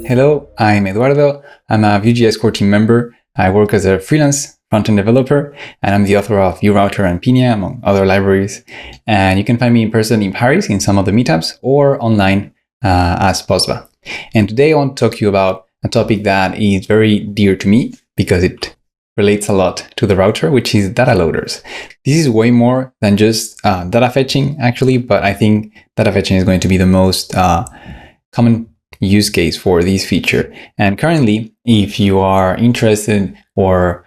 Hello, I'm Eduardo. I'm a Vue.js core team member. I work as a freelance front-end developer, and I'm the author of Vue Router and Pinia, among other libraries. And you can find me in person in Paris in some of the meetups or online as Posva. And today I want to talk to you about a topic that is very dear to me because it relates a lot to the router, which is data loaders. This is way more than just data fetching, actually, but I think data fetching is going to be the most common use case for this feature. And currently, if you are interested or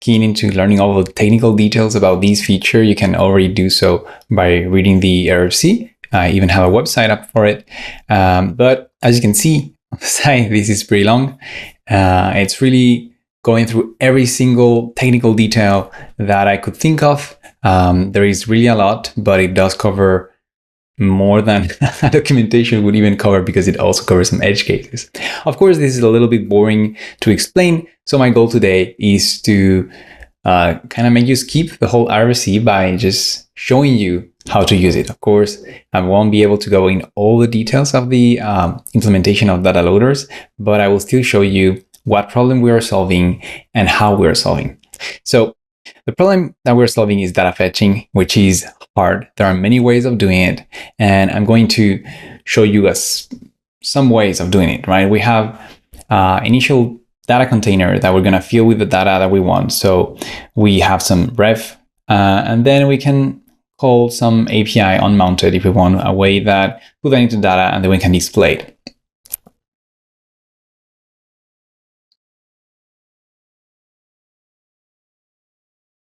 keen into learning all the technical details about this feature, you can already do so by reading the RFC. I even have a website up for it. But as you can see on the side, this is pretty long. It's really going through every single technical detail that I could think of. There is really a lot, but it does cover more than a documentation would even cover because it also covers some edge cases. Of course, this is a little bit boring to explain. So my goal today is to kind of make you skip the whole RFC by just showing you how to use it. Of course, I won't be able to go in all the details of the implementation of data loaders, but I will still show you what problem we are solving and how we are solving. So the problem that we're solving is data fetching, which is hard. There are many ways of doing it, and I'm going to show you some ways of doing it, right? We have initial data container that we're going to fill with the data that we want. So we have some ref, and then we can call some API unmounted if we want a way that put that into data and then we can display it.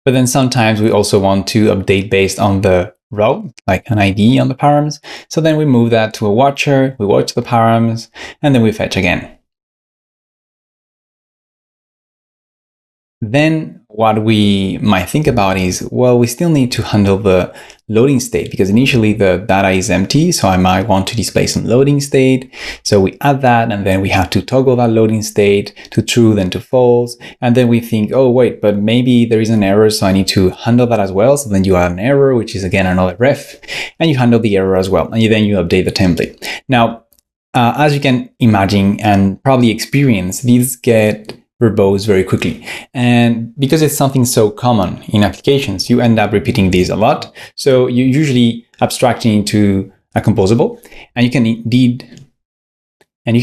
But then sometimes we also want to update based on the row, like an ID on the params. So then we move that to a watcher, we watch the params, and then we fetch again. Then what we might think about is, well, we still need to handle the loading state because initially the data is empty. So I might want to display some loading state. So we add that, and then we have to toggle that loading state to true, then to false. And then we think, oh, wait, but maybe there is an error. So I need to handle that as well. So then you add an error, which is again another ref, and you handle the error as well. And then you update the template. Now, as you can imagine and probably experience, these get verbose very quickly. And because it's something so common in applications, you end up repeating this a lot. So you usually abstract it into a composable, and you can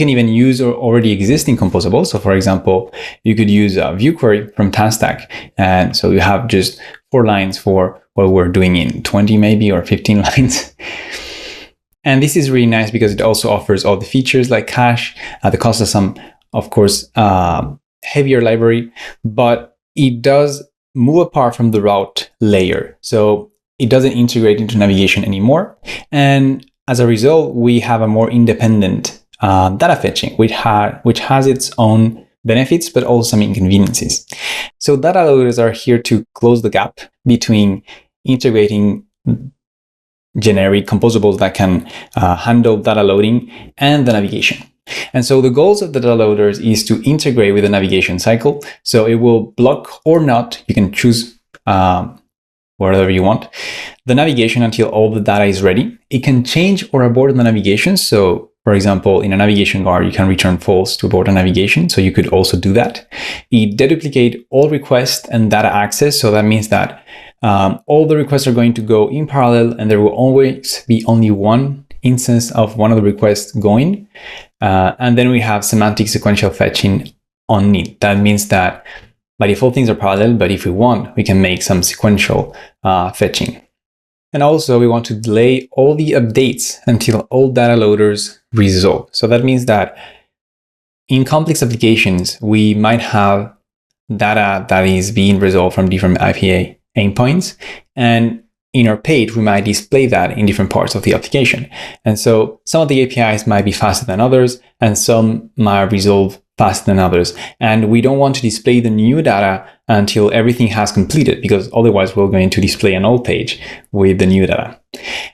even use already existing composable. So for example, you could use a Vue query from TaskStack. And so you have just 4 lines for what we're doing in 20 maybe or 15 lines. And this is really nice because it also offers all the features like cache, the cost of some, of course, heavier library, but it does move apart from the route layer. So it doesn't integrate into navigation anymore. And as a result, we have a more independent data fetching, which has its own benefits, but also some inconveniences. So data loaders are here to close the gap between integrating generic composables that can handle data loading and the navigation. And so the goals of the data loaders is to integrate with the navigation cycle. So it will block or not, you can choose whatever you want, the navigation until all the data is ready. It can change or abort the navigation. So for example, in a navigation guard, you can return false to abort a navigation. So you could also do that. It deduplicate all requests and data access. So that means that all the requests are going to go in parallel, and there will always be only one instance of one of the requests going. And then we have semantic sequential fetching on need. That means that by default things are parallel, but if we want, we can make some sequential fetching. And also we want to delay all the updates until all data loaders resolve. So that means that in complex applications, we might have data that is being resolved from different IPA endpoints, and in our page, we might display that in different parts of the application. And so some of the APIs might be faster than others, and some might resolve faster than others. And we don't want to display the new data until everything has completed, because otherwise we're going to display an old page with the new data.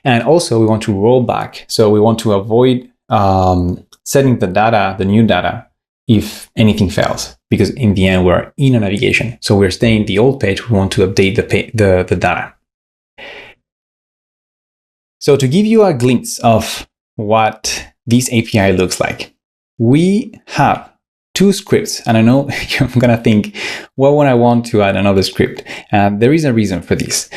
And also we want to roll back. So we want to avoid setting the new data, if anything fails, because in the end, we're in a navigation. So we're staying in the old page. We want to update the data. So to give you a glimpse of what this API looks like, we have two scripts, and I know you're gonna think, well, when I want to add another script, there is a reason for this.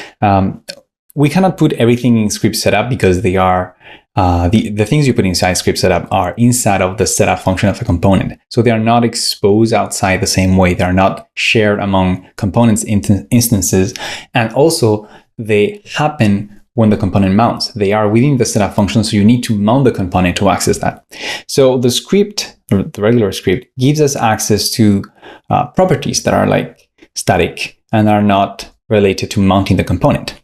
We cannot put everything in script setup because they are the things you put inside script setup are inside of the setup function of a component. So they are not exposed outside the same way. They are not shared among components instances, and also they happen when the component mounts. They are within the setup function, so you need to mount the component to access that. So the script, or the regular script, gives us access to properties that are like static and are not related to mounting the component.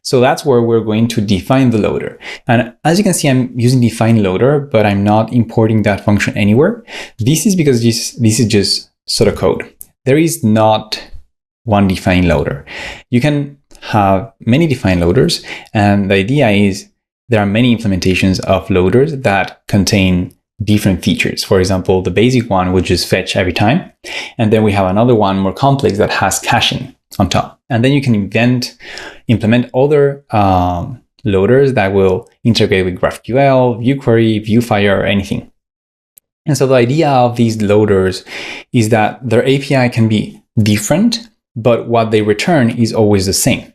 So that's where we're going to define the loader. And as you can see, I'm using define loader, but I'm not importing that function anywhere. This is because this is just pseudocode. There is not one define loader. You can have many define loaders, and the idea is there are many implementations of loaders that contain different features. For example, the basic one would just fetch every time, and then we have another one more complex that has caching on top. And then you can implement other loaders that will integrate with GraphQL, Vue Query, VueFire, or anything. And so the idea of these loaders is that their API can be different, but what they return is always the same.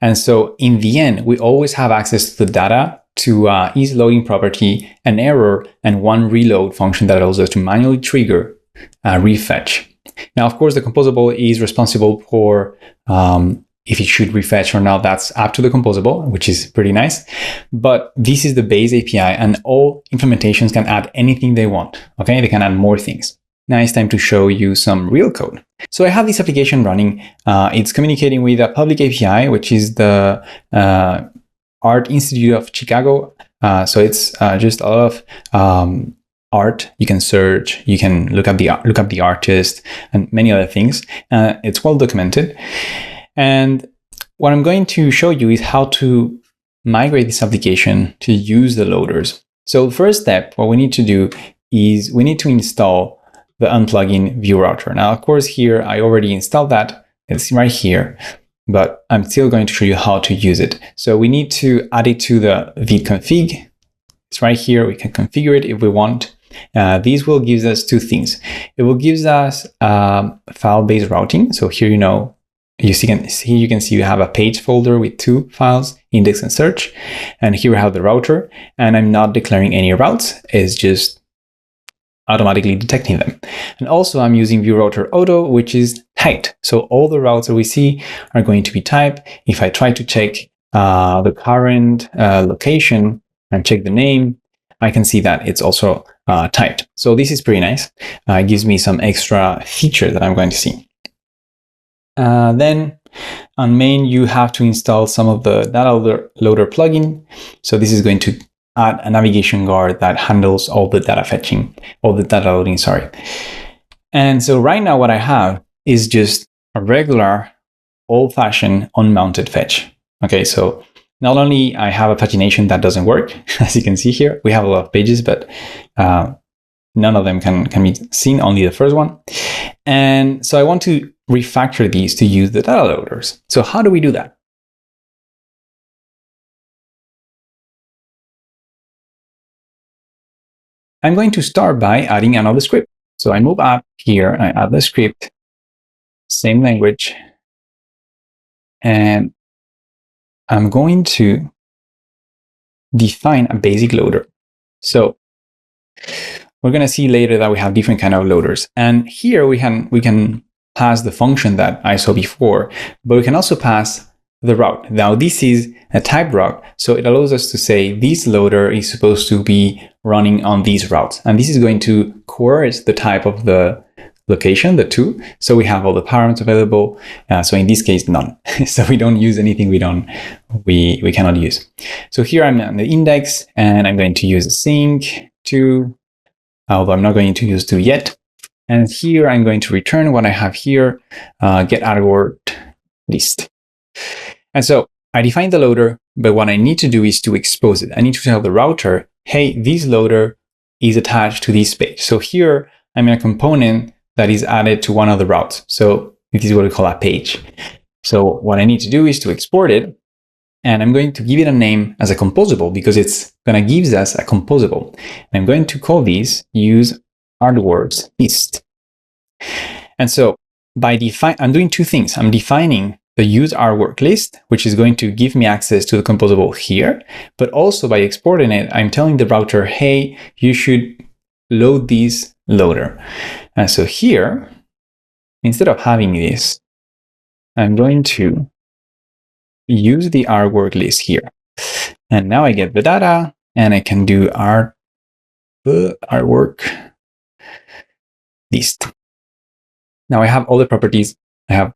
And so in the end, we always have access to the data, to ease loading property, an error, and one reload function that allows us to manually trigger refetch. Now, of course, the composable is responsible for if it should refetch or not. That's up to the composable, which is pretty nice. But this is the base API, and all implementations can add anything they want. Okay, they can add more things. Now it's time to show you some real code. So I have this application running. It's communicating with a public API, which is the Art Institute of Chicago. So it's just a lot of art. You can search, you can look up the artist, and many other things. It's well documented. And what I'm going to show you is how to migrate this application to use the loaders. So the first step, what we need to do is we need to install the unplugin Vue Router. Now, of course, here I already installed that. It's right here, but I'm still going to show you how to use it. So we need to add it to the Vite config. It's right here. We can configure it if we want. This will give us two things. It will give us file-based routing. So here, you can see we have a page folder with two files, index and search. And here we have the router, and I'm not declaring any routes. It's just automatically detecting them. And also I'm using Vue Router Auto, which is typed. So all the routes that we see are going to be typed. If I try to check the current location and check the name, I can see that it's also typed. So this is pretty nice. It gives me some extra feature that I'm going to see. Then on main, you have to install some of the data loader plugin. So this is going to add a navigation guard that handles all the data fetching, all the data loading, sorry. And so right now what I have is just a regular old-fashioned unmounted fetch. Okay, so not only I have a pagination that doesn't work, as you can see here, we have a lot of pages, but none of them can be seen, only the first one. And so I want to refactor these to use the data loaders. So how do we do that? I'm going to start by adding another script. So I move up here, I add the script, same language, and I'm going to define a basic loader. So we're going to see later that we have different kind of loaders. And here we can pass the function that I saw before, but we can also pass the route. Now this is a type route, so it allows us to say this loader is supposed to be running on these routes. And this is going to coerce the type of the location, the to. So we have all the parameters available. So in this case, none. So we don't use anything we cannot use. So here I'm on the index, and I'm going to use async to, although I'm not going to use to yet. And here I'm going to return what I have here, get artword list. And so I define the loader, but what I need to do is to expose it. I need to tell the router, hey, this loader is attached to this page. So here I'm in a component that is added to one of the routes. So this is what we call a page. So what I need to do is to export it, and I'm going to give it a name as a composable because it's going to give us a composable. And I'm going to call this use artworks list. And so I'm doing two things. I'm defining the use artwork list, which is going to give me access to the composable here, but also by exporting it, I'm telling the router, hey, you should load this loader. And so here, instead of having this, I'm going to use the artwork list here. And now I get the data and I can do artwork list. Now I have all the properties. I have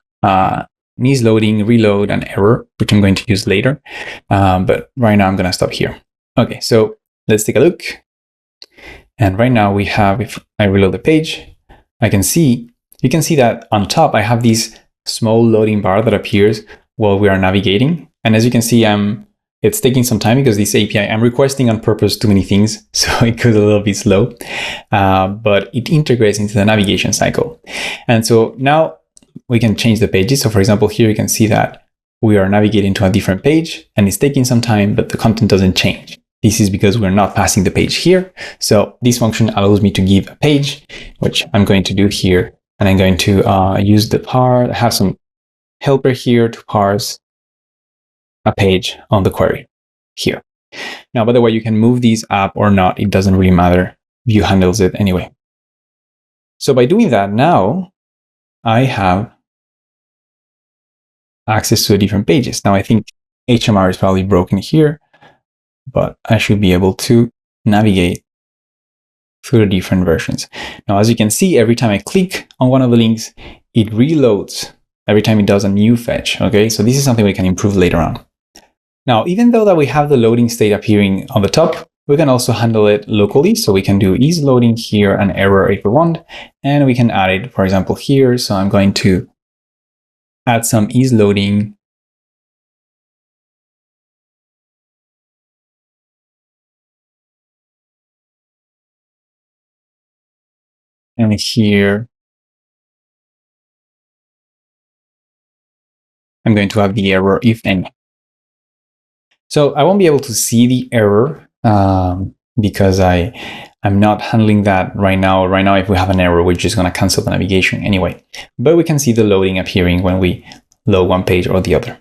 needs loading, reload, and error, which I'm going to use later. But right now I'm going to stop here. Okay, so let's take a look. And right now we have, if I reload the page, you can see that on top I have this small loading bar that appears while we are navigating. And as you can see, it's taking some time because this API, I'm requesting on purpose too many things, so it goes a little bit slow, but it integrates into the navigation cycle. And so now we can change the pages. So for example, here you can see that we are navigating to a different page and it's taking some time, but the content doesn't change. This is because we're not passing the page here. So this function allows me to give a page, which I'm going to do here. And I'm going to use the parse, have some helper here to parse a page on the query here. Now, by the way, you can move these up or not. It doesn't really matter. Vue handles it anyway. So by doing that, now I have access to the different pages. Now I think HMR is probably broken here, but I should be able to navigate through the different versions. Now, as you can see, every time I click on one of the links, it reloads every time it does a new fetch. Okay, so this is something we can improve later on. Now, even though that we have the loading state appearing on the top, we can also handle it locally. So we can do is loading here and error if we want, and we can add it, for example, here. So I'm going to add some is loading. And here, I'm going to have the error if any. So I won't be able to see the error because I'm not handling that right now. Right now, if we have an error, we're just going to cancel the navigation anyway. But we can see the loading appearing when we load one page or the other.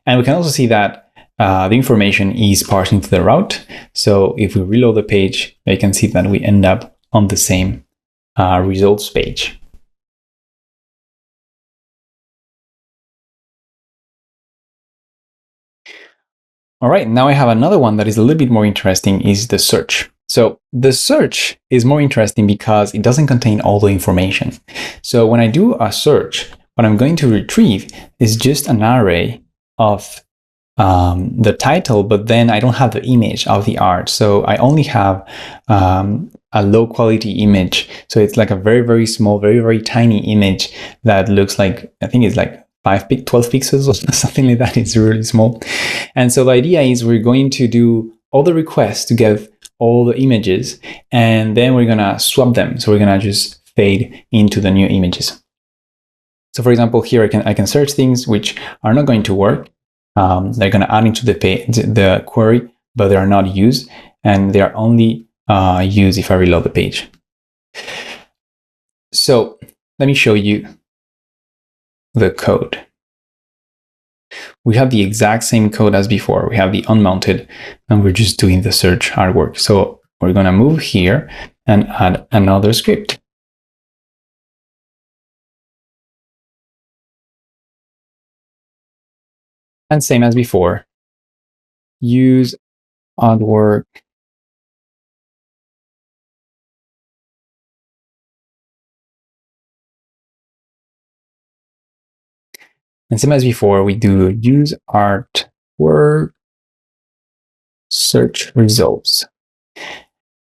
And we can also see that the information is parsing to the route. So if we reload the page, you can see that we end up on the same results page. All right, now I have another one that is a little bit more interesting, is the search. So the search is more interesting because it doesn't contain all the information. So when I do a search, what I'm going to retrieve is just an array of the title, but then I don't have the image of the art. So I only have a low quality image. So it's like a very, very small, very, very tiny image that looks like, I think it's like 12 pixels or something like that. It's really small. And so the idea is we're going to do all the requests to get all the images, and then we're going to swap them. So we're going to just fade into the new images. So for example, here I can search things which are not going to work. They're going to add into the query, but they are not used, and they are only used if I reload the page. So let me show you the code. We have the exact same code as before. We have the unmounted, and we're just doing the search artwork. So we're going to move here and add another script. And same as before, use artwork and same as before, we do use artwork search results.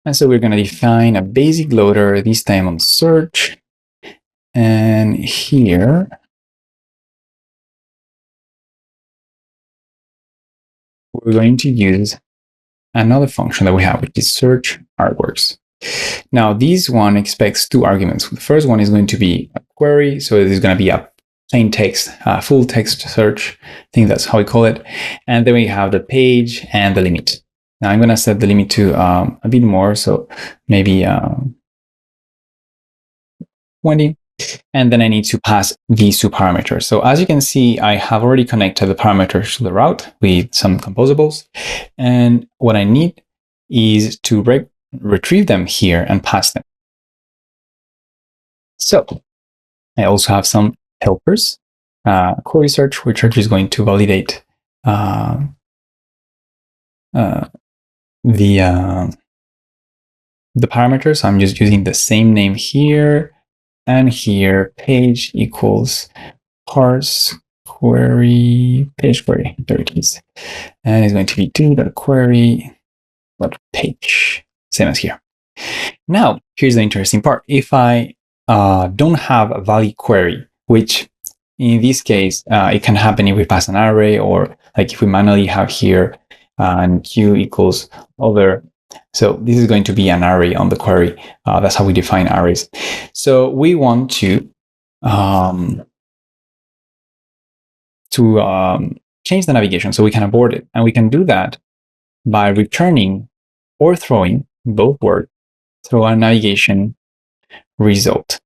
And so we're going to define a basic loader, this time on search. And here, we're going to use another function that we have, which is search artworks. Now, this one expects two arguments. The first one is going to be a query. So it is going to be a plain text, full text search. I think that's how we call it. And then we have the page and the limit. Now I'm going to set the limit to a bit more. So maybe 20. And then I need to pass these two parameters. So as you can see, I have already connected the parameters to the route with some composables. And what I need is to retrieve them here and pass them. So I also have some helpers, query search, which is going to validate the parameters. I'm just using the same name here and here. Page equals parse query page query. There it is, and it's going to be do.query.page, same as here. Now here's the interesting part. If I don't have a valid query, which in this case it can happen if we pass an array, or like if we manually have here and q equals other. So this is going to be an array on the query. That's how we define arrays. So we want to change the navigation so we can abort it. And we can do that by returning or throwing, both work, throw a navigation result.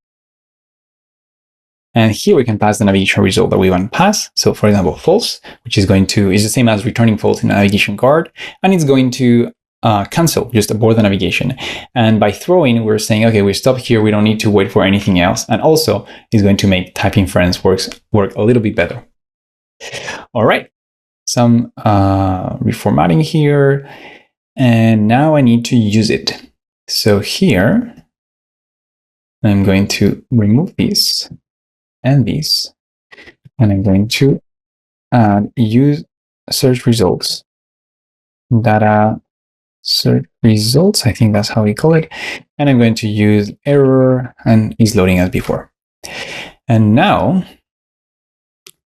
And here we can pass the navigation result that we want to pass. So for example, false, which is the same as returning false in the navigation card, and it's going to cancel, just abort the navigation. And by throwing, we're saying, okay, we stop here. We don't need to wait for anything else. And also it's going to make type inference work a little bit better. All right, some reformatting here. And now I need to use it. So here, I'm going to remove this and this, and I'm going to use search results, data search results, I think that's how we call it. And I'm going to use error and is loading as before. And now,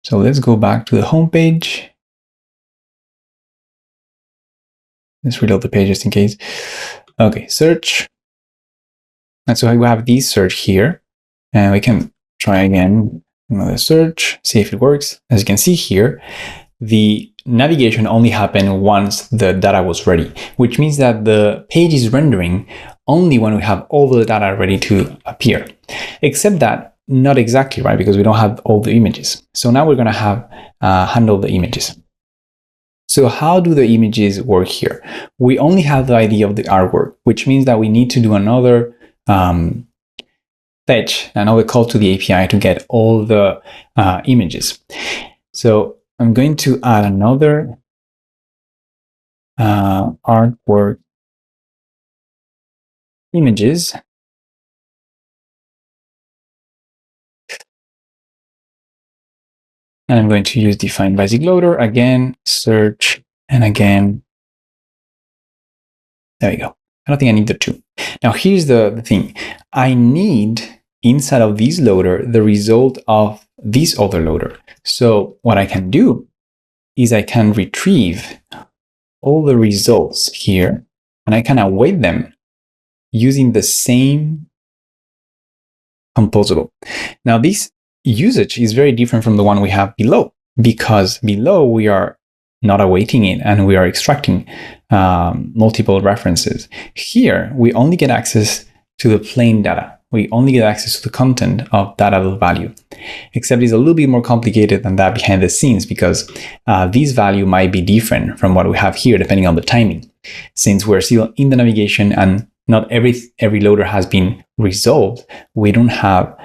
so let's go back to the home page. Let's reload the page just in case. Okay, search. And so we have this search here, and we can try again another search, see if it works. As you can see here, the navigation only happened once the data was ready, which means that the page is rendering only when we have all the data ready to appear. Except that not exactly, right? Because we don't have all the images. So now we're going to have handle the images. So how do the images work here? We only have the ID of the artwork, which means that we need to do another fetch, another call to the API to get all the images. So I'm going to add another artwork images. And I'm going to use define basic loader, again, search, and again, there we go. I don't think I need the two. Now here's the thing. I need inside of this loader the result of this other loader. So what I can do is I can retrieve all the results here, and I can await them using the same composable. Now this usage is very different from the one we have below, because below we are not awaiting it and we are extracting multiple references. Here we only get access to the plain data. We only get access to the content of data value, except it's a little bit more complicated than that behind the scenes, because this value might be different from what we have here depending on the timing. Since we're still in the navigation and not every loader has been resolved, we don't have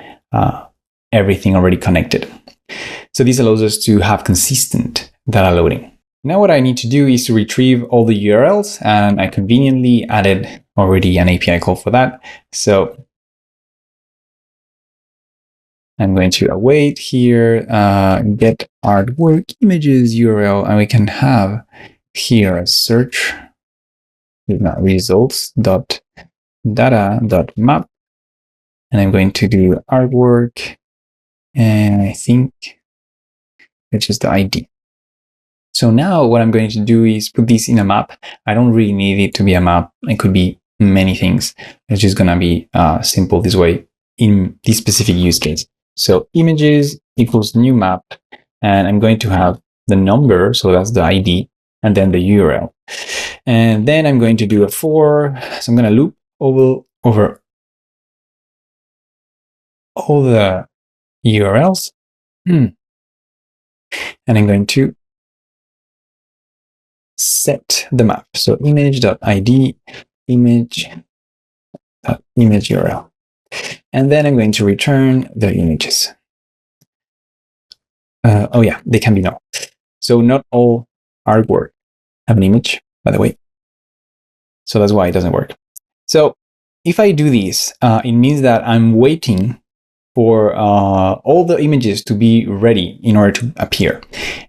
everything already connected. So this allows us to have consistent data loading. Now what I need to do is to retrieve all the URLs, and I conveniently added already an API call for that. So I'm going to await here, get artwork images URL, and we can have here a search results.data.map, and I'm going to do artwork, and I think it's just the ID. So now what I'm going to do is put this in a map. I don't really need it to be a map. It could be many things. It's just going to be simple this way in this specific use case. So images equals new map, and I'm going to have the number, so that's the ID, and then the URL. And then I'm going to do a for, so I'm going to loop over all the URLs, and I'm going to set the map. So image.id, image.image URL. And then I'm going to return the images. Oh yeah, they can be null. So not all artwork have an image, by the way. So that's why it doesn't work. So if I do this, it means that I'm waiting for all the images to be ready in order to appear.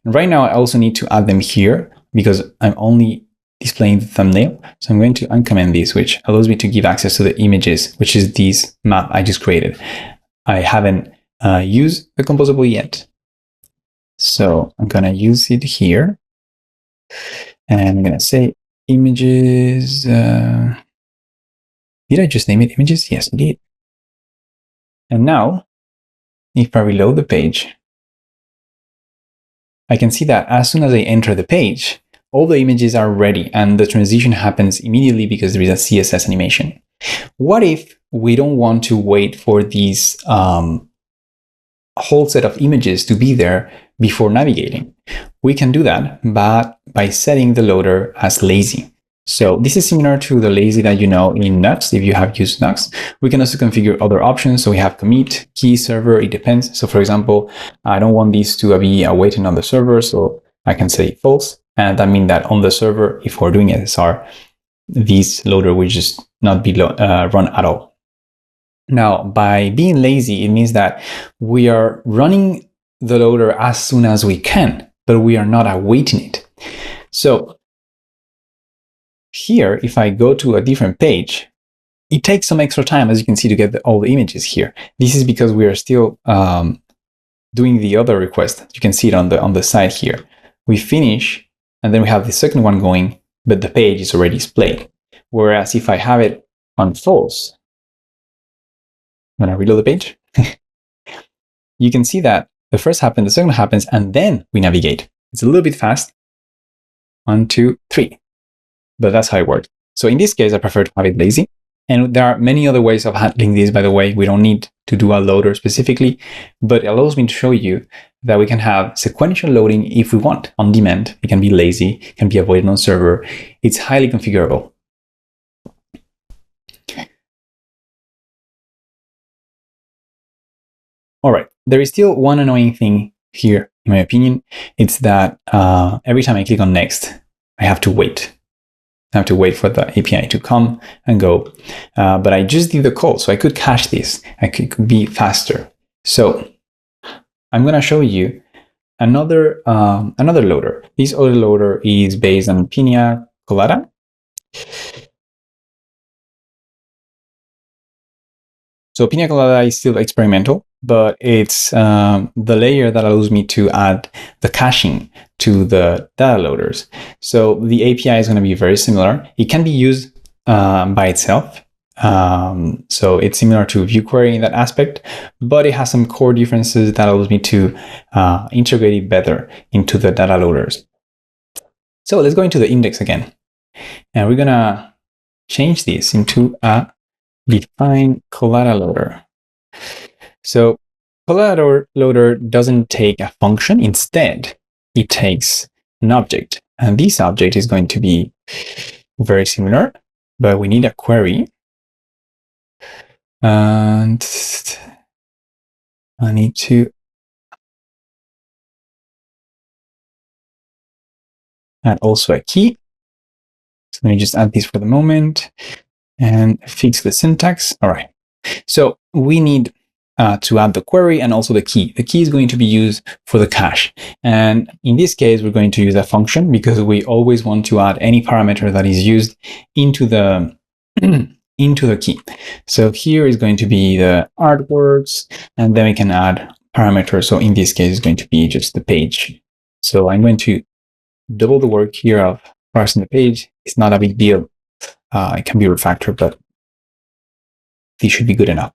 And right now, I also need to add them here because I'm only displaying the thumbnail. So I'm going to uncomment this, which allows me to give access to the images, which is this map I just created. I haven't used the Composable yet. So I'm going to use it here. And I'm going to say images. Did I just name it images? Yes, indeed. And now, if I reload the page, I can see that as soon as I enter the page, all the images are ready and the transition happens immediately because there is a CSS animation. What if we don't want to wait for these whole set of images to be there before navigating? We can do that, but by setting the loader as lazy. So this is similar to the lazy that you know in Nuxt, if you have used Nuxt. We can also configure other options. So we have commit, key, server, it depends. So for example, I don't want these to be awaiting on the server, so I can say false. And that means that on the server, if we're doing SSR, this loader will just not be run at all. Now, by being lazy, it means that we are running the loader as soon as we can, but we are not awaiting it. So here, if I go to a different page, it takes some extra time, as you can see, to get all the images here. This is because we are still doing the other request. You can see it on the side here. We finish, and then we have the second one going, but the page is already displayed. Whereas if I have it on false, when I reload the page, you can see that the first happens, the second happens, and then we navigate. It's a little bit fast. 1, 2, 3. But that's how it works. So in this case, I prefer to have it lazy. And there are many other ways of handling this, by the way. We don't need to do a loader specifically, but it allows me to show you that we can have sequential loading if we want, on demand. It can be lazy, it can be avoided on server. It's highly configurable. All right, there is still one annoying thing here, in my opinion. It's that every time I click on next, I have to wait. I have to wait for the API to come and go. But I just did the call, so I could cache this. I could be faster. So I'm going to show you another loader. This other loader is based on Pina Colada. So Pina Colada is still experimental, but it's the layer that allows me to add the caching to the data loaders. So the API is going to be very similar. It can be used by itself. So it's similar to Vue query in that aspect, but it has some core differences that allows me to integrate it better into the data loaders. So let's go into the index again. And we're going to change this into a define Colada loader. So Colada loader doesn't take a function. Instead, it takes an object. And this object is going to be very similar, but we need a query. And I need to add also a key. So let me just add this for the moment and fix the syntax. All right. So we need to add the query and also the key. The key is going to be used for the cache. And in this case, we're going to use a function because we always want to add any parameter that is used into the into the key. So here is going to be the artworks, and then we can add parameters. So in this case, it's going to be just the page. So I'm going to double the work here of parsing the page. It's not a big deal. It can be refactored, but this should be good enough.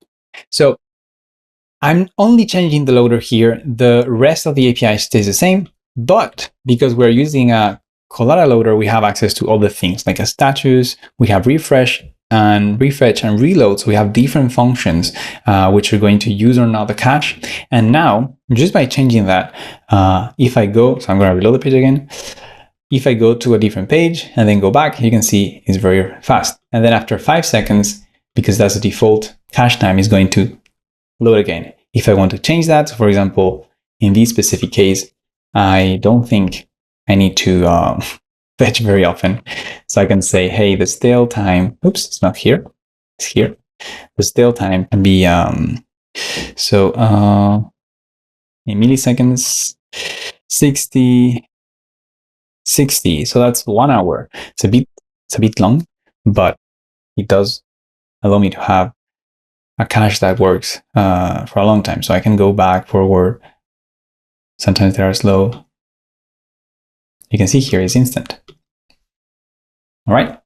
So I'm only changing the loader here. The rest of the API stays the same, but because we're using a Colada loader, we have access to all the things like a status, we have refresh, and refetch and reload. So we have different functions which are going to use or not the cache. And now, just by changing that, if I go, so I'm going to reload the page again. If I go to a different page and then go back, you can see it's very fast. And then after 5 seconds, because that's the default cache time, is going to load again. If I want to change that, so for example, in this specific case, I don't think I need to fetch very often. So I can say, hey, the stale time, oops, it's not here, it's here. The stale time can be, in milliseconds, 60, so that's 1 hour. It's a bit long, but it does allow me to have a cache that works for a long time. So I can go back, forward. Sometimes they are slow. You can see here it's instant. All right.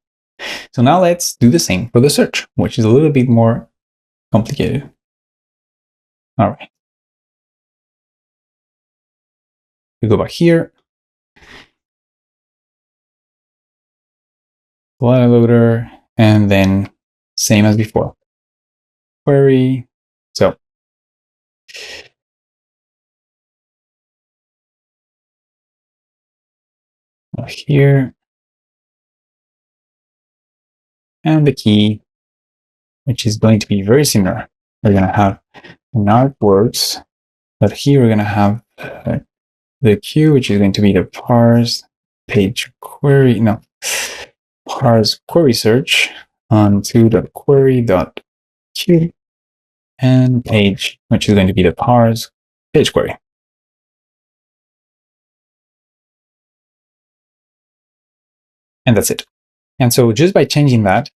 So now let's do the same for the search, which is a little bit more complicated. All right. We go back here. Loader, and then same as before. Query. So here, and the key, which is going to be very similar. We're going to have an artworks, but here we're going to have the queue, which is going to be the parse page query, no, parse query search onto the query.queue, and page, which is going to be the parse page query. And that's it. And so just by changing that,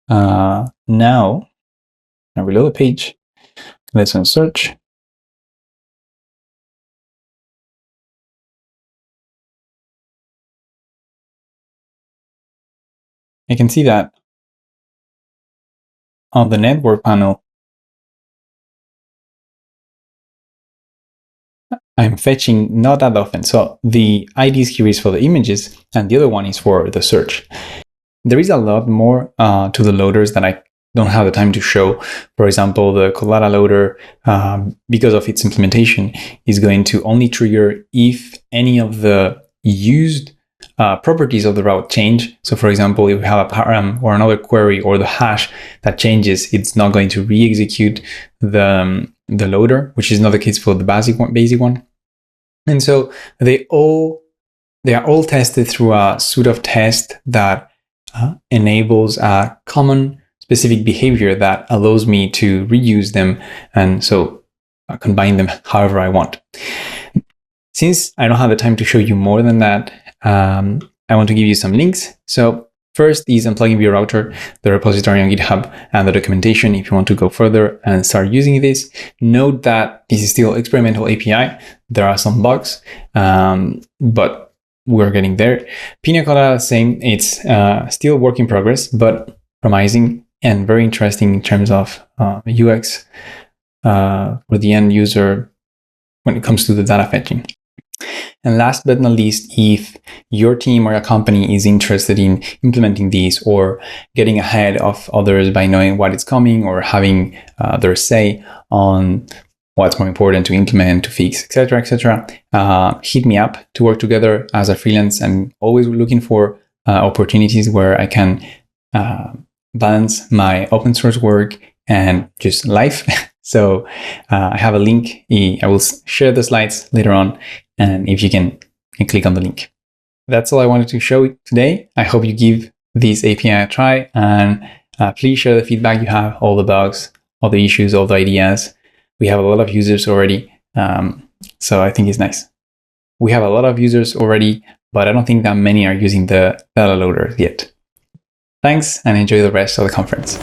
now I reload the page. Let's run search. You can see that on the network panel, I'm fetching not that often. So the IDs here is for the images, and the other one is for the search. There is a lot more to the loaders that I don't have the time to show. For example, the Collada loader, because of its implementation, is going to only trigger if any of the used properties of the route change. So for example, if we have a param or another query or the hash that changes, it's not going to re-execute the loader, which is not the case for the basic one. And so they are all tested through a suite of tests that enables a common specific behavior that allows me to reuse them, and so combine them however I want. Since I don't have the time to show you more than that, I want to give you some links. So first is Unplugging Vue Router, the repository on GitHub, and the documentation if you want to go further and start using this. Note that this is still experimental API. There are some bugs, but we're getting there. Pina Colada, same. It's still work in progress, but promising and very interesting in terms of UX for the end user when it comes to the data fetching. And last but not least, if your team or a company is interested in implementing these or getting ahead of others by knowing what is coming or having their say on what's more important to implement, to fix, etc., hit me up to work together as a freelance. I'm always looking for opportunities where I can balance my open source work and just life. So I have a link. I will share the slides later on, and if you can click on the link. That's all I wanted to show today. I hope you give this API a try, and please share the feedback you have, all the bugs, all the issues, all the ideas. We have a lot of users already, so I think it's nice. We have a lot of users already, but I don't think that many are using the data loader yet. Thanks, and enjoy the rest of the conference.